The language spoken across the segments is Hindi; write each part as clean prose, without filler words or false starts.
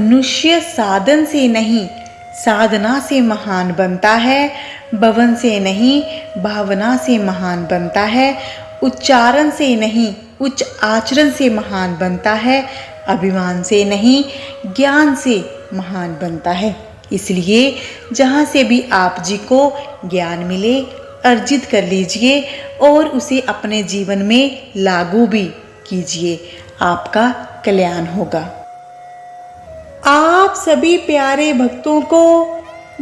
मनुष्य साधन से नहीं साधना से महान बनता है, भवन से नहीं भावना से महान बनता है, उच्चारण से नहीं उच्च आचरण से महान बनता है, अभिमान से नहीं ज्ञान से महान बनता है। इसलिए जहाँ से भी आप जी को ज्ञान मिले अर्जित कर लीजिए और उसे अपने जीवन में लागू भी कीजिए, आपका कल्याण होगा। आप सभी प्यारे भक्तों को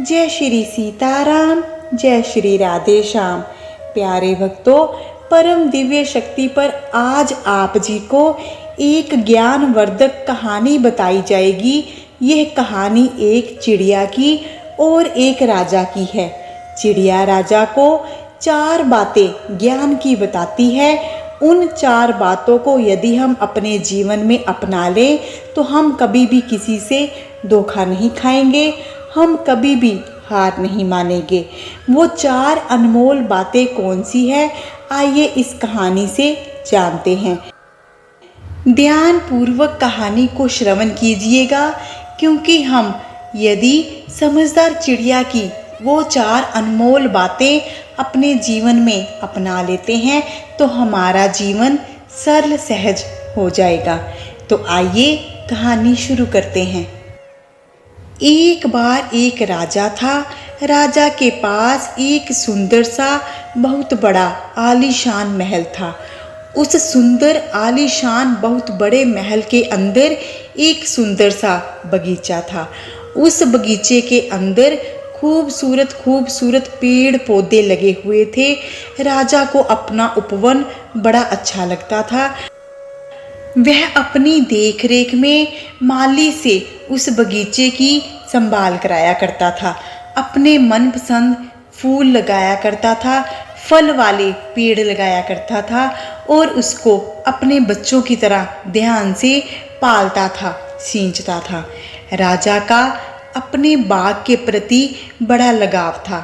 जय श्री सीताराम, जय श्री राधे श्याम। प्यारे भक्तों, परम दिव्य शक्ति पर आज आप जी को एक ज्ञानवर्धक कहानी बताई जाएगी। यह कहानी एक चिड़िया की और एक राजा की है। चिड़िया राजा को 4 बातें ज्ञान की बताती है। उन 4 बातों को यदि हम अपने जीवन में अपना लें तो हम कभी भी किसी से धोखा नहीं खाएंगे, हम कभी भी हार नहीं मानेंगे। वो 4 अनमोल बातें कौन सी है, आइए इस कहानी से जानते हैं। ध्यान पूर्वक कहानी को श्रवण कीजिएगा, क्योंकि हम यदि समझदार चिड़िया की वो 4 अनमोल बातें अपने जीवन में अपना लेते हैं तो हमारा जीवन सरल सहज हो जाएगा। तो आइए कहानी शुरू करते हैं। एक बार एक राजा था। राजा के पास एक सुंदर सा बहुत बड़ा आलीशान महल था। उस सुंदर आलीशान बहुत बड़े महल के अंदर एक सुंदर सा बगीचा था। उस बगीचे के अंदर खूबसूरत खूबसूरत पेड़ पौधे लगे हुए थे। राजा को अपना उपवन बड़ा अच्छा लगता था। वह अपनी देखरेख में माली से उस बगीचे की संभाल कराया करता था। अपने मनपसंद फूल लगाया करता था, फल वाले पेड़ लगाया करता था और उसको अपने बच्चों की तरह ध्यान से पालता था, सींचता था। राजा का अपने बाग के प्रति बड़ा लगाव था।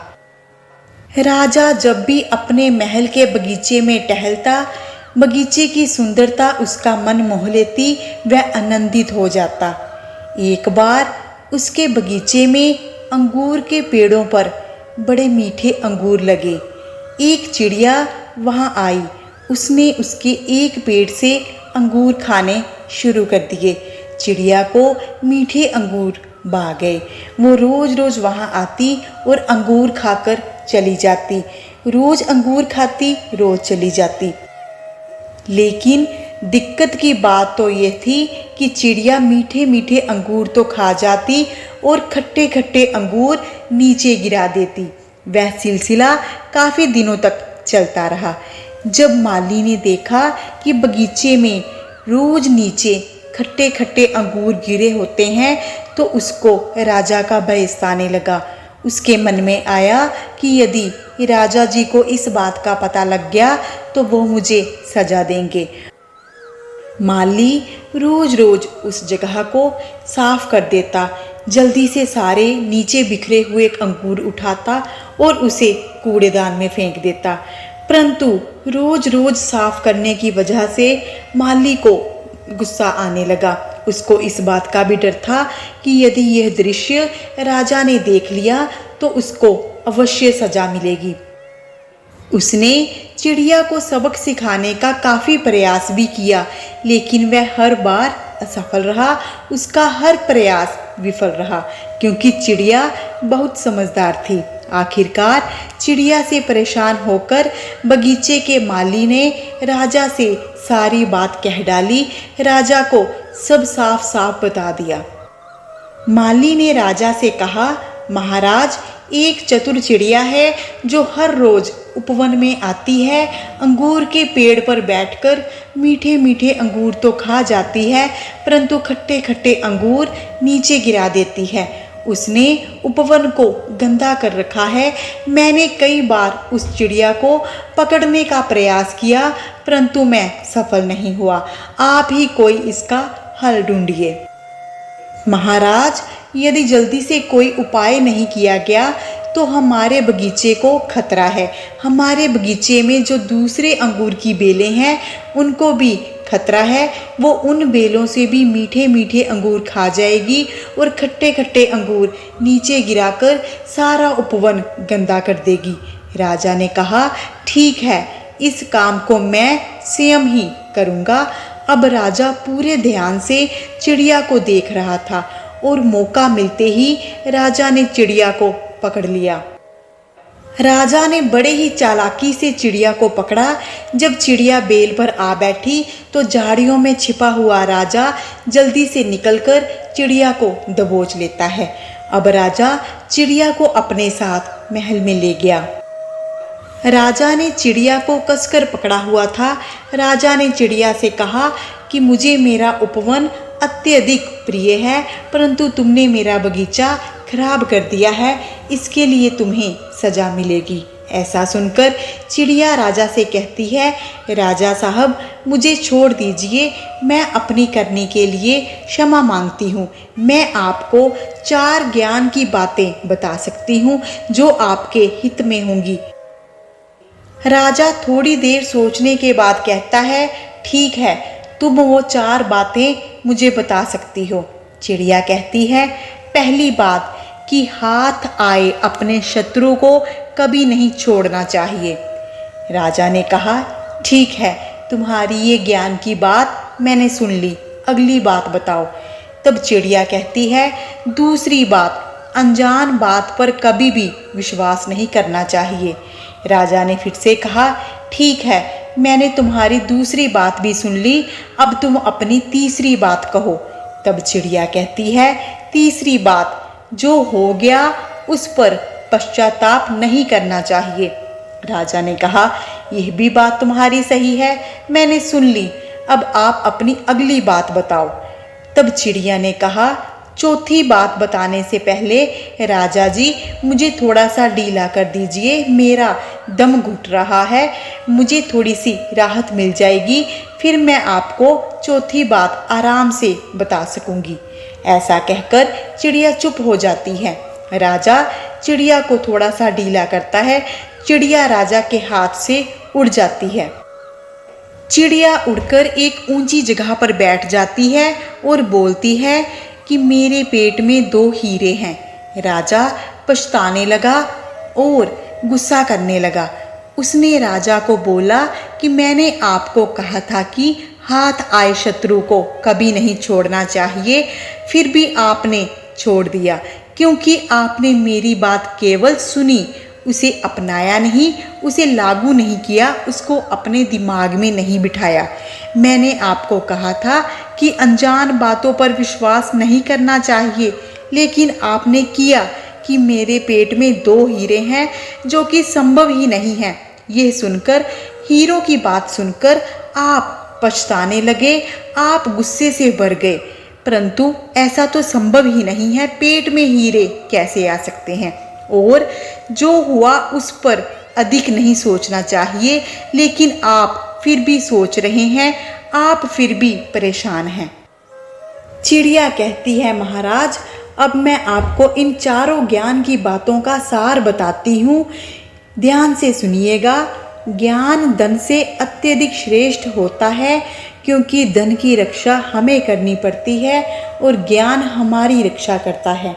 राजा जब भी अपने महल के बगीचे में टहलता, बगीचे की सुंदरता उसका मन मोह लेती, वह आनंदित हो जाता। एक बार उसके बगीचे में अंगूर के पेड़ों पर बड़े मीठे अंगूर लगे। एक चिड़िया वहां आई। उसने उसके एक पेड़ से अंगूर खाने शुरू कर दिए। चिड़िया को मीठे अंगूर भा गए। वो रोज रोज वहां आती और अंगूर खाकर चली जाती। रोज अंगूर खाती, रोज चली जाती। लेकिन दिक्कत की बात तो ये थी कि चिड़िया मीठे मीठे अंगूर तो खा जाती और खट्टे खट्टे अंगूर नीचे गिरा देती। वह सिलसिला काफ़ी दिनों तक चलता रहा। जब माली ने देखा कि बगीचे में रोज नीचे खट्टे खट्टे अंगूर गिरे होते हैं तो उसको राजा का भय सताने लगा। उसके मन में आया कि यदि राजा जी को इस बात का पता लग गया तो वो मुझे सजा देंगे। माली रोज रोज उस जगह को साफ कर देता, जल्दी से सारे नीचे बिखरे हुए अंगूर उठाता और उसे कूड़ेदान में फेंक देता। परंतु रोज रोज साफ करने की वजह से माली को गुस्सा आने लगा। उसको इस बात का भी डर था कि यदि यह दृश्य राजा ने देख लिया तो उसको अवश्य सजा मिलेगी। उसने चिड़िया को सबक सिखाने का काफ़ी प्रयास भी किया, लेकिन वह हर बार असफल रहा। उसका हर प्रयास विफल रहा, क्योंकि चिड़िया बहुत समझदार थी। आखिरकार चिड़िया से परेशान होकर बगीचे के माली ने राजा से सारी बात कह डाली। राजा को सब साफ साफ बता दिया। माली ने राजा से कहा, महाराज, एक चतुर चिड़िया है जो हर रोज उपवन में आती है। अंगूर के पेड़ पर बैठकर मीठे मीठे अंगूर तो खा जाती है, परंतु खट्टे खट्टे अंगूर नीचे गिरा देती है। उसने उपवन को गंदा कर रखा है। मैंने कई बार उस चिड़िया को पकड़ने का प्रयास किया, परंतु मैं सफल नहीं हुआ। आप ही कोई इसका हल ढूंढिए। महाराज, यदि जल्दी से कोई उपाय नहीं किया गया तो हमारे बगीचे को खतरा है। हमारे बगीचे में जो दूसरे अंगूर की बेलें हैं उनको भी खतरा है वो उन बेलों से भी मीठे मीठे अंगूर खा जाएगी और खट्टे खट्टे अंगूर नीचे गिराकर सारा उपवन गंदा कर देगी। राजा ने कहा, ठीक है, इस काम को मैं स्वयं ही करूँगा। अब राजा पूरे ध्यान से चिड़िया को देख रहा था और मौका मिलते ही राजा ने चिड़िया को पकड़ लिया। राजा ने बड़े ही चालाकी से चिड़िया को पकड़ा। जब चिड़िया बेल पर आ बैठी तो झाड़ियों में छिपा हुआ राजा जल्दी से निकलकर चिड़िया को दबोच लेता है। अब राजा चिड़िया को अपने साथ महल में ले गया। राजा ने चिड़िया को कसकर पकड़ा हुआ था। राजा ने चिड़िया से कहा कि मुझे मेरा उपवन अत्यधिक प्रिय है, परंतु तुमने मेरा बगीचा खराब कर दिया है, इसके लिए तुम्हें सजा मिलेगी। ऐसा सुनकर चिड़िया राजा से कहती है, राजा साहब, मुझे छोड़ दीजिए, मैं अपनी करनी के लिए क्षमा मांगती हूँ। मैं आपको 4 ज्ञान की बातें बता सकती हूँ जो आपके हित में होंगी। राजा थोड़ी देर सोचने के बाद कहता है, ठीक है, तुम वो 4 बातें मुझे बता सकती हो। चिड़िया कहती है, पहली बात कि हाथ आए अपने शत्रु को कभी नहीं छोड़ना चाहिए। राजा ने कहा, ठीक है, तुम्हारी ये ज्ञान की बात मैंने सुन ली, अगली बात बताओ। तब चिड़िया कहती है, दूसरी बात, अनजान बात पर कभी भी विश्वास नहीं करना चाहिए। राजा ने फिर से कहा, ठीक है, मैंने तुम्हारी दूसरी बात भी सुन ली, अब तुम अपनी तीसरी बात कहो। तब चिड़िया कहती है, तीसरी बात, जो हो गया उस पर पश्चाताप नहीं करना चाहिए। राजा ने कहा, यह भी बात तुम्हारी सही है, मैंने सुन ली, अब आप अपनी अगली बात बताओ। तब चिड़िया ने कहा, चौथी बात बताने से पहले राजा जी, मुझे थोड़ा सा ढीला कर दीजिए, मेरा दम घुट रहा है, मुझे थोड़ी सी राहत मिल जाएगी, फिर मैं आपको चौथी बात आराम से बता सकूंगी। ऐसा कहकर चिड़िया चुप हो जाती है। राजा चिड़िया को थोड़ा सा ढीला करता है। चिड़िया राजा के हाथ से उड़ जाती है। चिड़िया उड़कर एक ऊंची जगह पर बैठ जाती है और बोलती है कि मेरे पेट में 2 हीरे हैं। राजा पछताने लगा और गुस्सा करने लगा। उसने राजा को बोला कि मैंने आपको कहा था कि हाथ आए शत्रु को कभी नहीं छोड़ना चाहिए, फिर भी आपने छोड़ दिया, क्योंकि आपने मेरी बात केवल सुनी, उसे अपनाया नहीं, उसे लागू नहीं किया, उसको अपने दिमाग में नहीं बिठाया। मैंने आपको कहा था कि अनजान बातों पर विश्वास नहीं करना चाहिए, लेकिन आपने किया कि मेरे पेट में 2 हीरे हैं, जो कि संभव ही नहीं है। यह सुनकर, हीरों की बात सुनकर आप पछताने लगे, आप गुस्से से भर गए, परंतु ऐसा तो संभव ही नहीं है, पेट में हीरे कैसे आ सकते हैं। और जो हुआ उस पर अधिक नहीं सोचना चाहिए, लेकिन आप फिर भी सोच रहे हैं, आप फिर भी परेशान हैं। चिड़िया कहती है, महाराज, अब मैं आपको इन 4 ज्ञान की बातों का सार बताती हूँ, ध्यान से सुनिएगा। ज्ञान धन से अत्यधिक श्रेष्ठ होता है, क्योंकि धन की रक्षा हमें करनी पड़ती है और ज्ञान हमारी रक्षा करता है।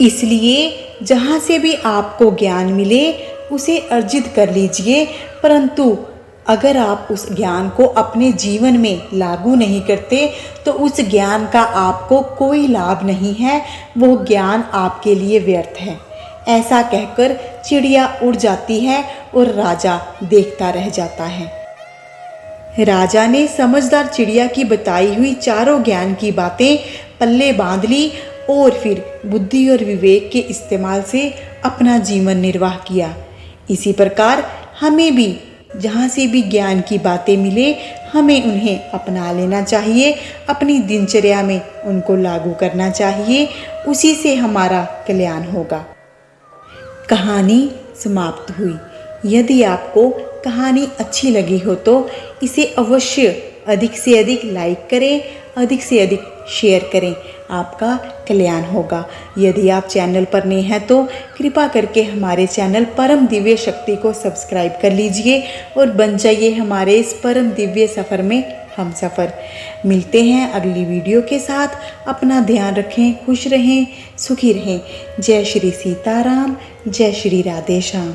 इसलिए जहाँ से भी आपको ज्ञान मिले उसे अर्जित कर लीजिए, परंतु अगर आप उस ज्ञान को अपने जीवन में लागू नहीं करते तो उस ज्ञान का आपको कोई लाभ नहीं है, वो ज्ञान आपके लिए व्यर्थ है। ऐसा कहकर चिड़िया उड़ जाती है और राजा देखता रह जाता है। राजा ने समझदार चिड़िया की बताई हुई 4 ज्ञान की बातें पल्ले बांध ली और फिर बुद्धि और विवेक के इस्तेमाल से अपना जीवन निर्वाह किया। इसी प्रकार हमें भी जहाँ से भी ज्ञान की बातें मिले, हमें उन्हें अपना लेना चाहिए, अपनी दिनचर्या में उनको लागू करना चाहिए, उसी से हमारा कल्याण होगा। कहानी समाप्त हुई। यदि आपको कहानी अच्छी लगी हो तो इसे अवश्य अधिक से अधिक लाइक करें, अधिक से अधिक शेयर करें। आपका कल्याण होगा। यदि आप चैनल पर नए हैं तो कृपा करके हमारे चैनल परम दिव्य शक्ति को सब्सक्राइब कर लीजिए और बन जाइए हमारे इस परम दिव्य सफ़र में हम सफ़र। मिलते हैं अगली वीडियो के साथ। अपना ध्यान रखें, खुश रहें, सुखी रहें। जय श्री सीताराम, जय श्री राधे श्याम।